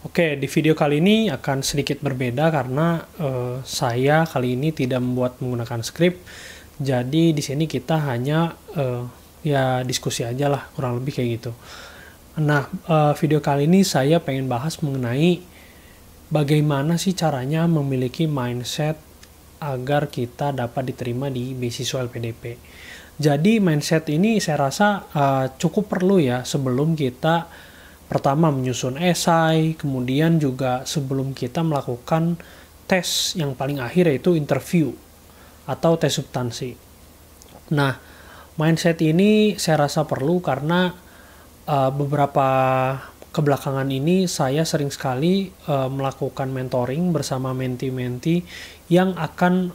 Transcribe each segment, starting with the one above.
Oke, di video kali ini akan sedikit berbeda karena saya kali ini tidak membuat menggunakan skrip. Jadi di sini kita hanya ya diskusi aja lah, kurang lebih kayak gitu. Nah, video kali ini saya pengen bahas mengenai bagaimana sih caranya memiliki mindset agar kita dapat diterima di beasiswa LPDP. Jadi mindset ini saya rasa cukup perlu ya sebelum kita pertama menyusun esai, kemudian juga sebelum kita melakukan tes yang paling akhir yaitu interview atau tes substansi. Nah, mindset ini saya rasa perlu karena beberapa kebelakangan ini saya sering sekali melakukan mentoring bersama menti-menti yang akan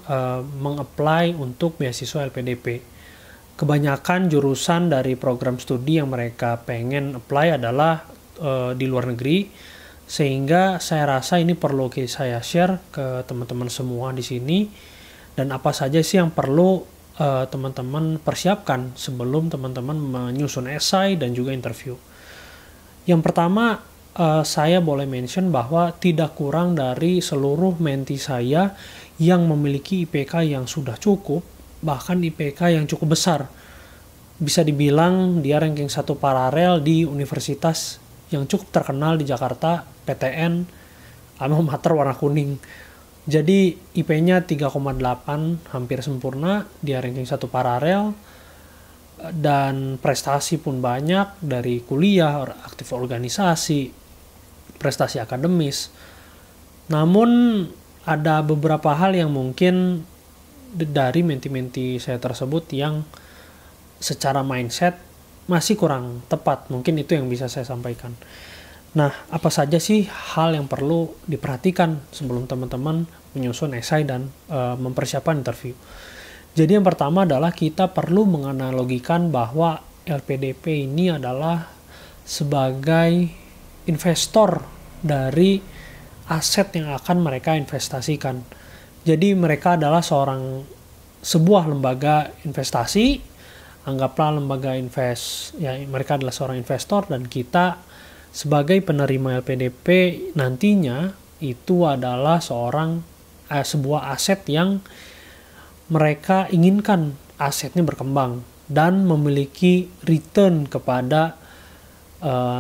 meng-apply untuk beasiswa LPDP. Kebanyakan jurusan dari program studi yang mereka pengen apply adalah di luar negeri, sehingga saya rasa ini perlu saya share ke teman-teman semua di sini, dan apa saja sih yang perlu teman-teman persiapkan sebelum teman-teman menyusun esai dan juga interview. Yang pertama, saya boleh mention bahwa tidak kurang dari seluruh menti saya yang memiliki IPK yang sudah cukup, bahkan IPK yang cukup besar. Bisa dibilang dia ranking 1 paralel di universitas yang cukup terkenal di Jakarta, PTN, alma mater warna kuning. Jadi IP-nya 3,8, hampir sempurna, dia ranking 1 paralel, dan prestasi pun banyak dari kuliah, aktif organisasi, prestasi akademis. Namun ada beberapa hal yang mungkin dari menti-menti saya tersebut yang secara mindset masih kurang tepat. Mungkin itu yang bisa saya sampaikan. Nah, apa saja sih hal yang perlu diperhatikan sebelum teman-teman menyusun esai dan mempersiapkan interview? Jadi yang pertama adalah kita perlu menganalogikan bahwa LPDP ini adalah sebagai investor dari aset yang akan mereka investasikan. Jadi mereka adalah sebuah lembaga investasi. Anggaplah lembaga ya mereka adalah seorang investor dan kita sebagai penerima LPDP nantinya itu adalah sebuah aset yang mereka inginkan asetnya berkembang dan memiliki return kepada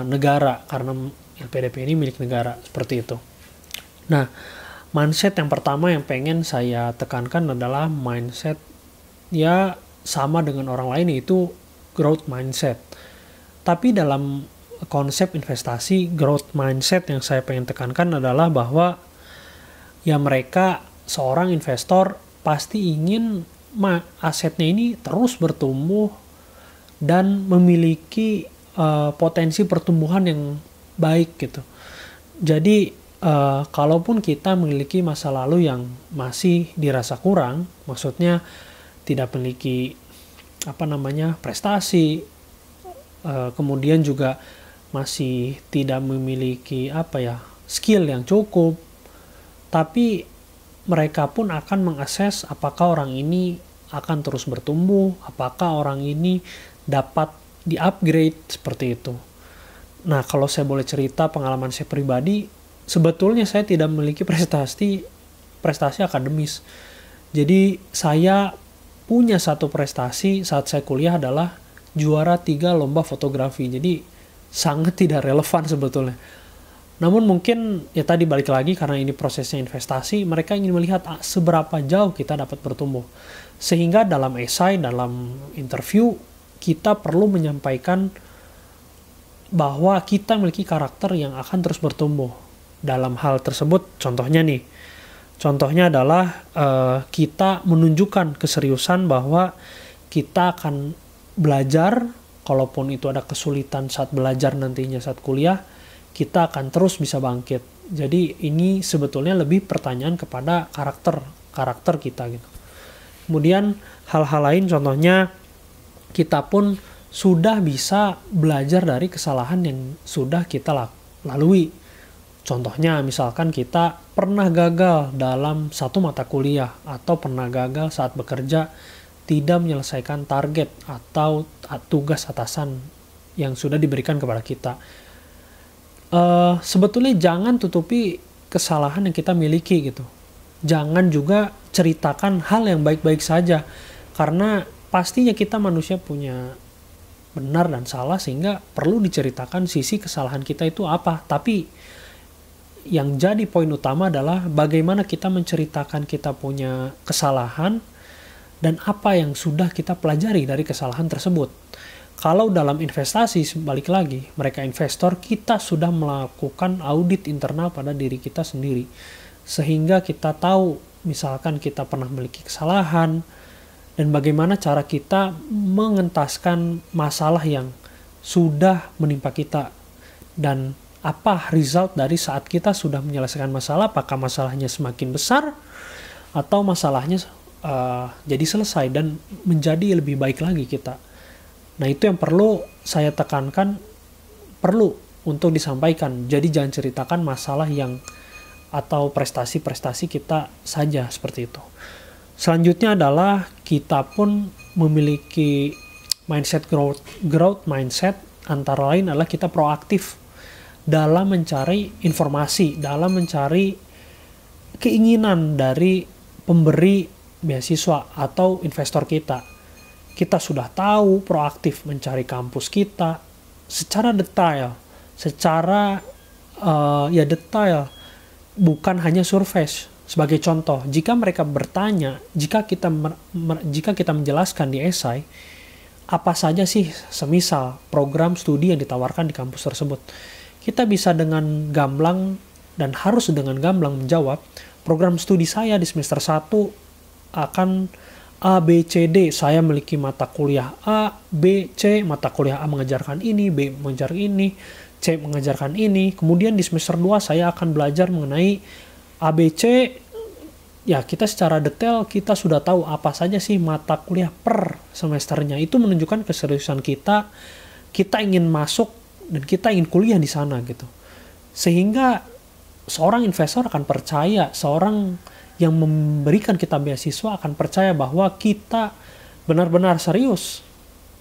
negara karena LPDP ini milik negara, seperti itu. Nah, mindset yang pertama yang pengen saya tekankan adalah mindset ya sama dengan orang lain, yaitu growth mindset. Tapi dalam konsep investasi, growth mindset yang saya pengen tekankan adalah bahwa ya mereka seorang investor pasti ingin asetnya ini terus bertumbuh dan memiliki potensi pertumbuhan yang baik gitu. Jadi kalaupun kita memiliki masa lalu yang masih dirasa kurang, maksudnya tidak memiliki prestasi, kemudian juga masih tidak memiliki skill yang cukup, tapi mereka pun akan mengakses apakah orang ini akan terus bertumbuh, apakah orang ini dapat di-upgrade, seperti itu. Nah, kalau saya boleh cerita pengalaman saya pribadi, sebetulnya saya tidak memiliki prestasi akademis. Jadi saya punya satu prestasi saat saya kuliah adalah juara 3 lomba fotografi. Jadi sangat tidak relevan sebetulnya. Namun mungkin ya tadi balik lagi karena ini prosesnya investasi, mereka ingin melihat seberapa jauh kita dapat bertumbuh. Sehingga dalam esai, dalam interview, kita perlu menyampaikan bahwa kita memiliki karakter yang akan terus bertumbuh. Dalam hal tersebut, Contohnya adalah kita menunjukkan keseriusan bahwa kita akan belajar, kalaupun itu ada kesulitan saat belajar nantinya saat kuliah, kita akan terus bisa bangkit. Jadi ini sebetulnya lebih pertanyaan kepada karakter kita gitu. Kemudian hal-hal lain, contohnya kita pun sudah bisa belajar dari kesalahan yang sudah kita lalui. Contohnya misalkan kita pernah gagal dalam satu mata kuliah atau pernah gagal saat bekerja tidak menyelesaikan target atau tugas atasan yang sudah diberikan kepada kita. Sebetulnya jangan tutupi kesalahan yang kita miliki gitu. Jangan juga ceritakan hal yang baik-baik saja, karena pastinya kita manusia punya benar dan salah, sehingga perlu diceritakan sisi kesalahan kita itu apa. Tapi yang jadi poin utama adalah bagaimana kita menceritakan kita punya kesalahan dan apa yang sudah kita pelajari dari kesalahan tersebut. Kalau dalam investasi, balik lagi, mereka investor, kita sudah melakukan audit internal pada diri kita sendiri. Sehingga kita tahu, misalkan kita pernah memiliki kesalahan, dan bagaimana cara kita mengentaskan masalah yang sudah menimpa kita. Dan apa result dari saat kita sudah menyelesaikan masalah, apakah masalahnya semakin besar, atau masalahnya jadi selesai dan menjadi lebih baik lagi kita. Nah, itu yang perlu saya tekankan, perlu untuk disampaikan. Jadi jangan ceritakan masalah yang atau prestasi-prestasi kita saja seperti itu. Selanjutnya adalah kita pun memiliki mindset growth mindset, antara lain adalah kita proaktif dalam mencari informasi, dalam mencari keinginan dari pemberi beasiswa atau investor kita. Kita sudah tahu, proaktif mencari kampus kita secara detail, detail, bukan hanya survei. Sebagai contoh, jika mereka bertanya, jika kita menjelaskan di esai, apa saja sih semisal program studi yang ditawarkan di kampus tersebut, kita bisa dengan gamblang dan harus dengan gamblang menjawab, program studi saya di semester 1 akan A, B, C, D. Saya memiliki mata kuliah A, B, C. Mata kuliah A mengajarkan ini, B mengajarkan ini, C mengajarkan ini. Kemudian di semester 2 saya akan belajar mengenai A, B, C. Ya, kita secara detail kita sudah tahu apa saja sih mata kuliah per semesternya. Itu menunjukkan keseriusan kita. Kita ingin masuk dan kita ingin kuliah di sana gitu. Sehingga seorang investor akan percaya, seorang yang memberikan kita beasiswa akan percaya bahwa kita benar-benar serius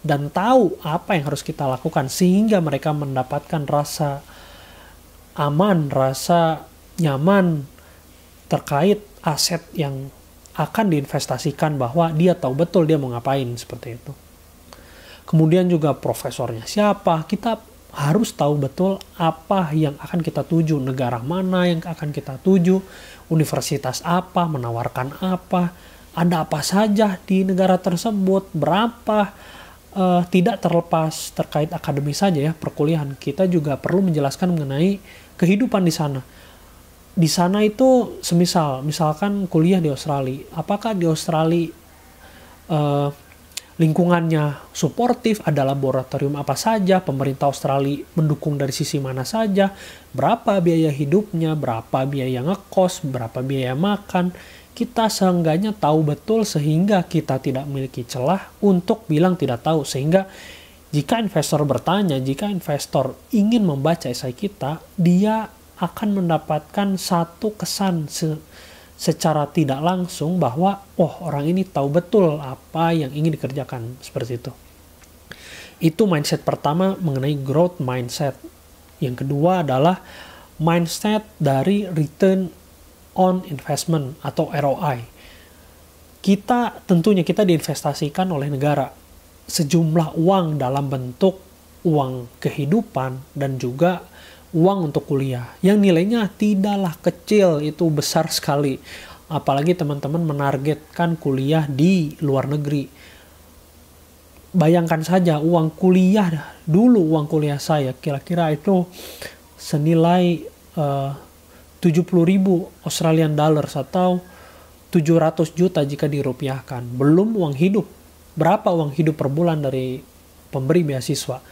dan tahu apa yang harus kita lakukan, sehingga mereka mendapatkan rasa aman, rasa nyaman terkait aset yang akan diinvestasikan, bahwa dia tahu betul dia mau ngapain, seperti itu. Kemudian juga profesornya siapa, kita harus tahu betul apa yang akan kita tuju, negara mana yang akan kita tuju, universitas apa, menawarkan apa, ada apa saja di negara tersebut, berapa, tidak terlepas terkait akademis saja ya, perkuliahan. Kita juga perlu menjelaskan mengenai kehidupan di sana. Di sana itu misalkan kuliah di Australia, apakah di Australia lingkungannya suportif, ada laboratorium apa saja, pemerintah Australia mendukung dari sisi mana saja, berapa biaya hidupnya, berapa biaya ngekos, berapa biaya makan. Kita seenggaknya tahu betul sehingga kita tidak memiliki celah untuk bilang tidak tahu. Sehingga jika investor bertanya, jika investor ingin membaca esai kita, dia akan mendapatkan satu kesan secara tidak langsung bahwa orang ini tahu betul apa yang ingin dikerjakan, seperti itu. Itu mindset pertama mengenai growth mindset. Yang kedua adalah mindset dari return on investment atau ROI. Tentunya kita diinvestasikan oleh negara sejumlah uang dalam bentuk uang kehidupan dan juga uang untuk kuliah yang nilainya tidaklah kecil, itu besar sekali. Apalagi teman-teman menargetkan kuliah di luar negeri. Bayangkan saja uang kuliah saya kira-kira itu senilai 70.000 Australian dollars atau 700 juta jika dirupiahkan. Belum uang hidup. Berapa uang hidup per bulan dari pemberi beasiswa.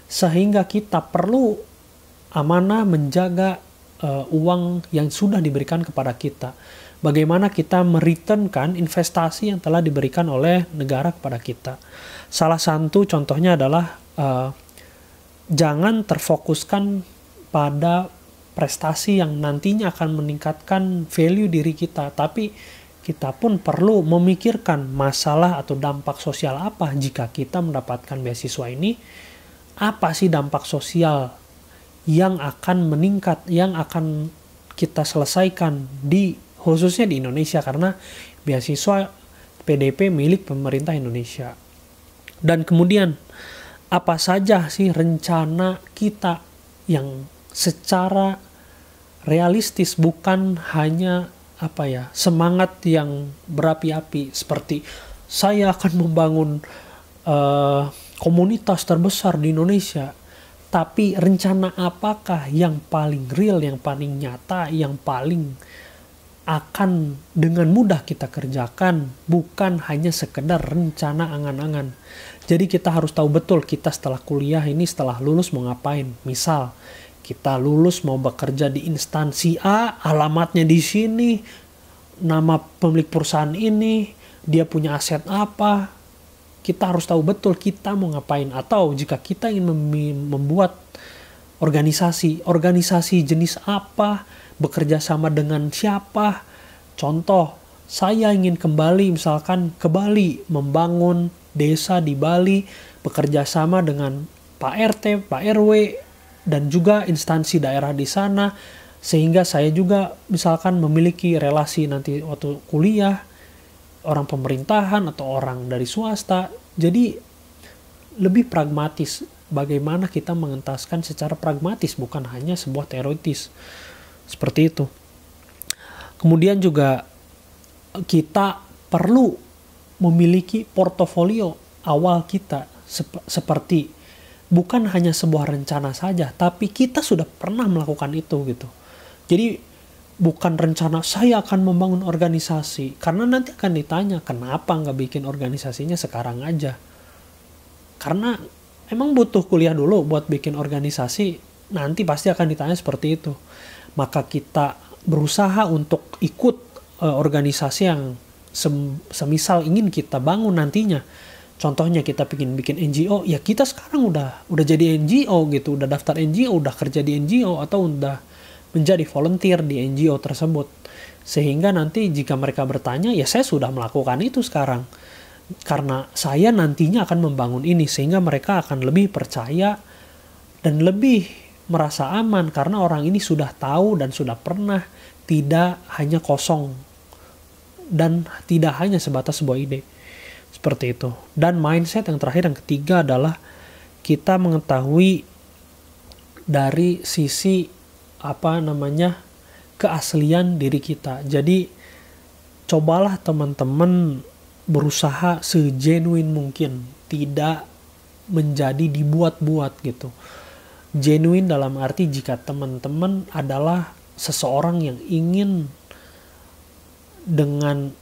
Sehingga kita perlu amanah menjaga uang yang sudah diberikan kepada kita. Bagaimana kita mereturnkan investasi yang telah diberikan oleh negara kepada kita. Salah satu contohnya adalah jangan terfokuskan pada prestasi yang nantinya akan meningkatkan value diri kita, tapi kita pun perlu memikirkan masalah atau dampak sosial apa jika kita mendapatkan beasiswa ini. Apa sih dampak sosial yang akan meningkat, yang akan kita selesaikan khususnya di Indonesia, karena beasiswa PDP milik pemerintah Indonesia. Dan kemudian apa saja sih rencana kita yang secara realistis, bukan hanya semangat yang berapi-api seperti saya akan membangun komunitas terbesar di Indonesia. Tapi rencana apakah yang paling real, yang paling nyata, yang paling akan dengan mudah kita kerjakan, bukan hanya sekedar rencana angan-angan. Jadi kita harus tahu betul kita setelah kuliah ini, setelah lulus mau ngapain. Misal kita lulus mau bekerja di instansi A, alamatnya di sini, nama pemilik perusahaan ini, dia punya aset apa. Kita harus tahu betul kita mau ngapain. Atau jika kita ingin membuat organisasi jenis apa, bekerja sama dengan siapa. Contoh, saya ingin kembali misalkan ke Bali, membangun desa di Bali, bekerja sama dengan Pak RT, Pak RW, dan juga instansi daerah di sana, sehingga saya juga misalkan memiliki relasi nanti waktu kuliah, orang pemerintahan atau orang dari swasta. Jadi lebih pragmatis, bagaimana kita mengentaskan secara pragmatis, bukan hanya sebuah teoritis. Seperti itu. Kemudian juga kita perlu memiliki portofolio awal kita, seperti bukan hanya sebuah rencana saja, tapi kita sudah pernah melakukan itu gitu. Jadi bukan rencana saya akan membangun organisasi, karena nanti akan ditanya kenapa nggak bikin organisasinya sekarang aja. Karena emang butuh kuliah dulu buat bikin organisasi, nanti pasti akan ditanya seperti itu. Maka kita berusaha untuk ikut organisasi yang semisal ingin kita bangun nantinya. Contohnya kita pengen bikin NGO, ya kita sekarang udah jadi NGO gitu, udah daftar NGO, udah kerja di NGO, atau udah menjadi volunteer di NGO tersebut. Sehingga nanti jika mereka bertanya, ya saya sudah melakukan itu sekarang. Karena saya nantinya akan membangun ini, sehingga mereka akan lebih percaya dan lebih merasa aman karena orang ini sudah tahu dan sudah pernah, tidak hanya kosong dan tidak hanya sebatas sebuah ide. Seperti itu. Dan mindset yang terakhir, yang ketiga adalah kita mengetahui dari sisi keaslian diri kita. Jadi cobalah teman-teman berusaha segenuine mungkin, tidak menjadi dibuat-buat gitu. Genuine dalam arti jika teman-teman adalah seseorang yang ingin dengan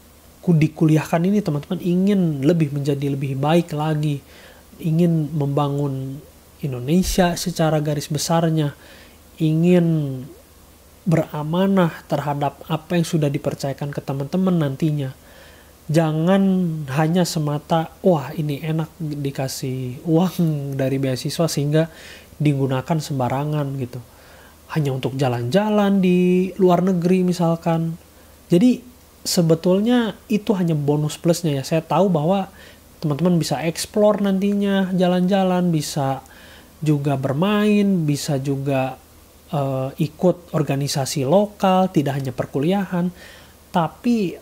dikuliahkan ini, teman-teman ingin menjadi lebih baik lagi, ingin membangun Indonesia secara garis besarnya, ingin beramanah terhadap apa yang sudah dipercayakan ke teman-teman nantinya. Jangan hanya semata, wah ini enak dikasih uang dari beasiswa sehingga digunakan sembarangan gitu. Hanya untuk jalan-jalan di luar negeri misalkan. Jadi sebetulnya itu hanya bonus plusnya ya. Saya tahu bahwa teman-teman bisa explore nantinya, jalan-jalan, bisa juga bermain, bisa juga ikut organisasi lokal, tidak hanya perkuliahan, tapi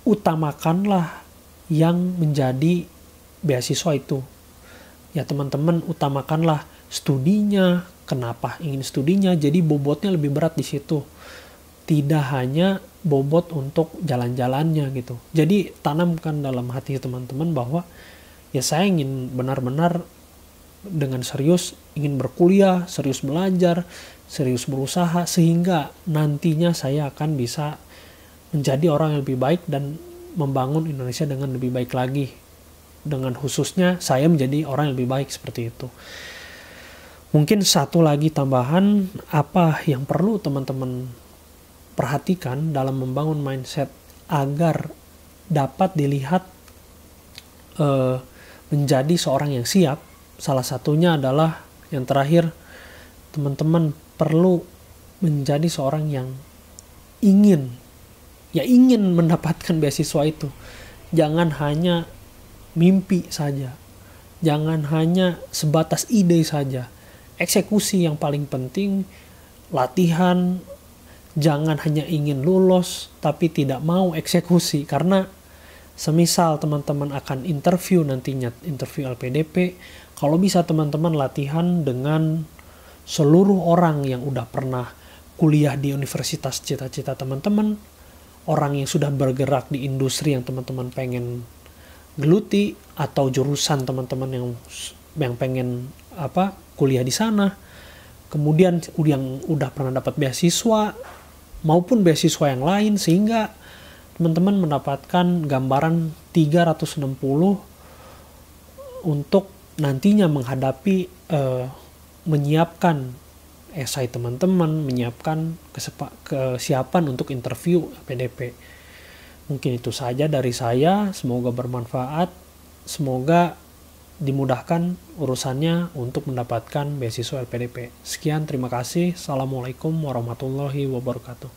utamakanlah yang menjadi beasiswa itu. Ya teman-teman utamakanlah studinya. Kenapa ingin studinya? Jadi bobotnya lebih berat di situ. Tidak hanya bobot untuk jalan-jalannya gitu. Jadi tanamkan dalam hati teman-teman bahwa ya saya ingin benar-benar dengan serius ingin berkuliah, serius belajar, serius berusaha, sehingga nantinya saya akan bisa menjadi orang yang lebih baik dan membangun Indonesia dengan lebih baik lagi. Dengan khususnya saya menjadi orang yang lebih baik, seperti itu. Mungkin satu lagi tambahan, apa yang perlu teman-teman perhatikan dalam membangun mindset agar dapat dilihat menjadi seorang yang siap. Salah satunya adalah yang terakhir, teman-teman perlu menjadi seorang yang ingin mendapatkan beasiswa itu. Jangan hanya mimpi saja. Jangan hanya sebatas ide saja. eksekusi yang paling penting, latihan, jangan hanya ingin lulus tapi tidak mau eksekusi. Karena semisal teman-teman akan interview nantinya, interview LPDP, kalau bisa teman-teman latihan dengan seluruh orang yang udah pernah kuliah di universitas cita-cita teman-teman, orang yang sudah bergerak di industri yang teman-teman pengen geluti, atau jurusan teman-teman yang pengen kuliah di sana, kemudian yang udah pernah dapat beasiswa maupun beasiswa yang lain, sehingga teman-teman mendapatkan gambaran 360 untuk nantinya menghadapi menyiapkan esai teman-teman, menyiapkan kesiapan untuk interview PDP. Mungkin itu saja dari saya, semoga bermanfaat, semoga dimudahkan urusannya untuk mendapatkan beasiswa LPDP. Sekian, terima kasih. Assalamualaikum warahmatullahi wabarakatuh.